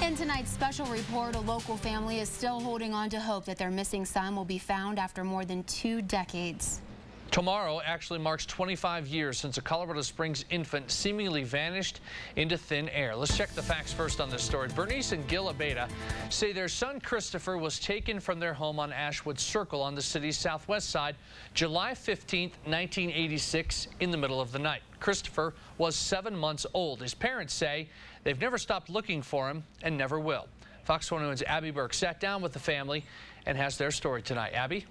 In tonight's special report, a local family is still holding on to hope that their missing son will be found after more than 2 decades. Tomorrow actually marks 25 years since a Colorado Springs infant seemingly vanished into thin air. Let's check the facts first on this story. Bernice and Gil Abeyta say their son Christopher was taken from their home on Ashwood Circle on the city's southwest side July 15, 1986, in the middle of the night. Christopher was 7 months old. His parents say they've never stopped looking for him and never will. Fox 21's Abby Burke sat down with the family and has their story tonight. Abby?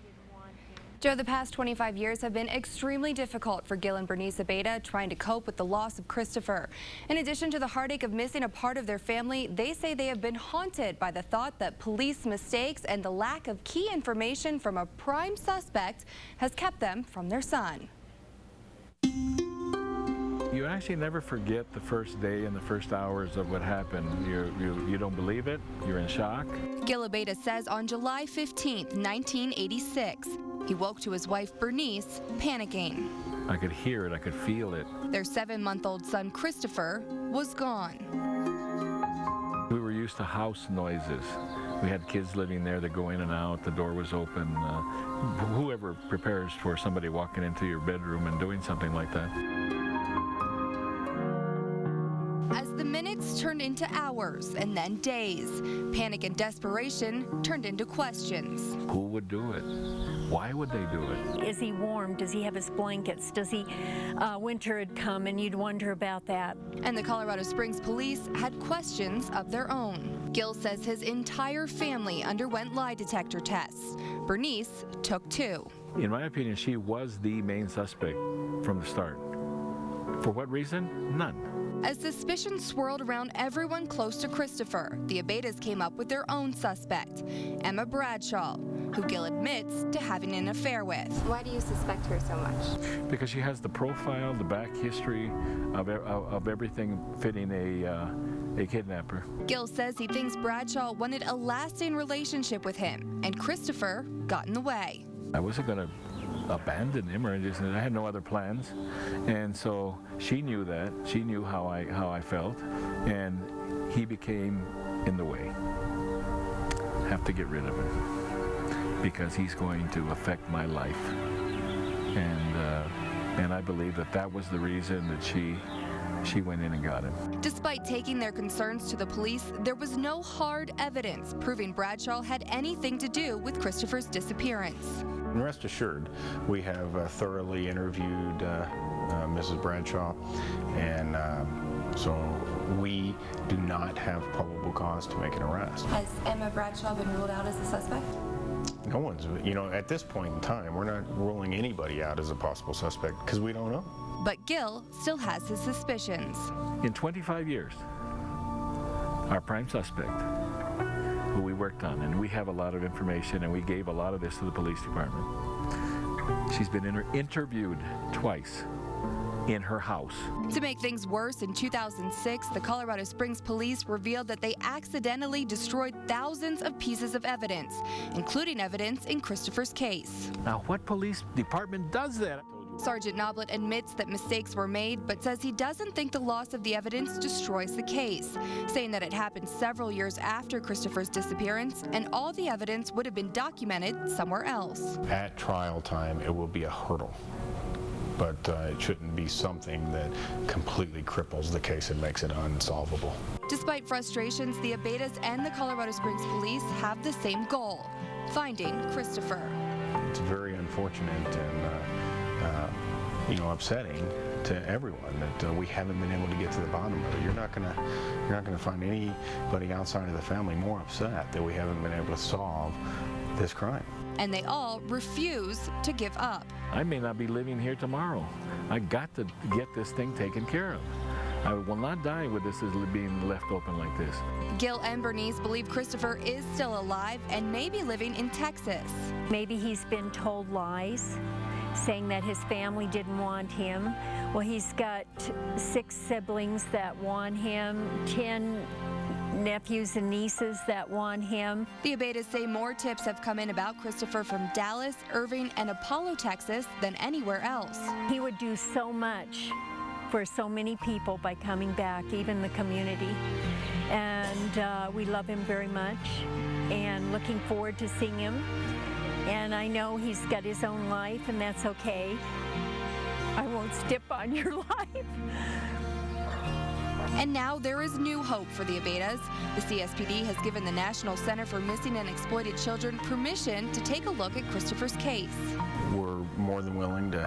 Joe, the past 25 years have been extremely difficult for Gil and Bernice Abeyta trying to cope with the loss of Christopher. In addition to the heartache of missing a part of their family, they say they have been haunted by the thought that police mistakes and the lack of key information from a prime suspect has kept them from their son. You actually never forget the first day and the first hours of what happened. You don't believe it. You're in shock. Gil Abeyta says on July 15, 1986, he woke to his wife Bernice panicking. I could hear it. I could feel it. Their 7-month-old son Christopher was gone. We were used to house noises. We had kids living there that go in and out. The door was open. Whoever prepares for somebody walking into your bedroom and doing something like that. As the minutes turned into hours and then days, panic and desperation turned into questions. Who would do it? Why would they do it? Is he warm? Does he have his blankets? Does he, winter had come and you'd wonder about that. And the Colorado Springs police had questions of their own. Gil says his entire family underwent lie detector tests. Bernice took 2. In my opinion, she was the main suspect from the start. For what reason? None. As suspicion swirled around everyone close to Christopher, the Abeytas came up with their own suspect, Emma Bradshaw, who Gil admits to having an affair with. Why do you suspect her so much? Because she has the profile, the back history of everything fitting a kidnapper. Gil says he thinks Bradshaw wanted a lasting relationship with him, and Christopher got in the way. I wasn't going to abandon him, or I had no other plans, and so she knew that. She knew how I felt, and he became in the way. Have to get rid of him because he's going to affect my life, and I believe that was the reason that she went in and got him. Despite taking their concerns to the police, there was no hard evidence proving Bradshaw had anything to do with Christopher's disappearance. And rest assured, we have thoroughly interviewed Mrs. Bradshaw, and so we do not have probable cause to make an arrest. Has Emma Bradshaw been ruled out as a suspect? No one's, at this point in time, we're not ruling anybody out as a possible suspect because we don't know. But Gil still has his suspicions. In 25 years, our prime suspect, who we worked on, and we have a lot of information, and we gave a lot of this to the police department. She's been interviewed twice in her house. To make things worse, in 2006, the Colorado Springs police revealed that they accidentally destroyed thousands of pieces of evidence, including evidence in Christopher's case. Now, what police department does that? Sergeant Noblet admits that mistakes were made, but says he doesn't think the loss of the evidence destroys the case, saying that it happened several years after Christopher's disappearance, and all the evidence would have been documented somewhere else. At trial time, it will be a hurdle, but it shouldn't be something that completely cripples the case and makes it unsolvable. Despite frustrations, the Abeytas and the Colorado Springs police have the same goal: finding Christopher. It's very unfortunate and upsetting to everyone that we haven't been able to get to the bottom of it. You're not gonna find anybody outside of the family more upset that we haven't been able to solve this crime. And they all refuse to give up. I may not be living here tomorrow. I got to get this thing taken care of. I will not die with this as being left open like this. Gil and Bernice believe Christopher is still alive and may be living in Texas. Maybe he's been told lies, saying that his family didn't want him. Well, he's got 6 siblings that want him, 10 nephews and nieces that want him. The Abeytas say more tips have come in about Christopher from Dallas, Irving, and Apollo, Texas than anywhere else. He would do so much for so many people by coming back, even the community. And and we love him very much and looking forward to seeing him. And I know he's got his own life, and that's okay. I won't step on your life. And now there is new hope for the Abeytas. The CSPD has given the National Center for Missing and Exploited Children permission to take a look at Christopher's case. We're more than willing to,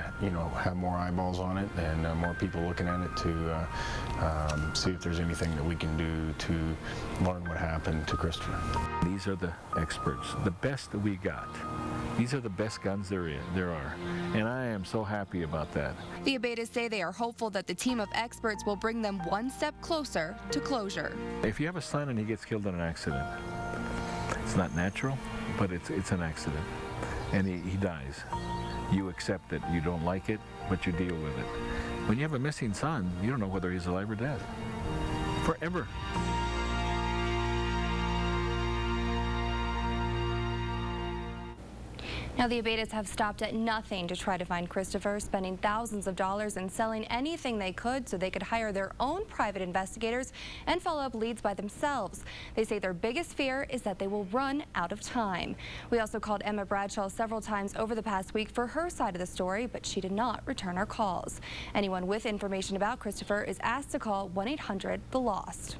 have more eyeballs on it and more people looking at it to see if there's anything that we can do to learn what happened to Christopher. These are the experts, the best that we got. These are the best guns there are, and I am so happy about that. The Abeytas say they are hopeful that the team of experts will bring them one step closer to closure. If you have a son and he gets killed in an accident, it's not natural, but it's an accident, and he dies. You accept it. You don't like it, but you deal with it. When you have a missing son, you don't know whether he's alive or dead. Forever. Now, the Abeytas have stopped at nothing to try to find Christopher, spending thousands of dollars and selling anything they could so they could hire their own private investigators and follow up leads by themselves. They say their biggest fear is that they will run out of time. We also called Emma Bradshaw several times over the past week for her side of the story, but she did not return our calls. Anyone with information about Christopher is asked to call 1-800-THE-LOST.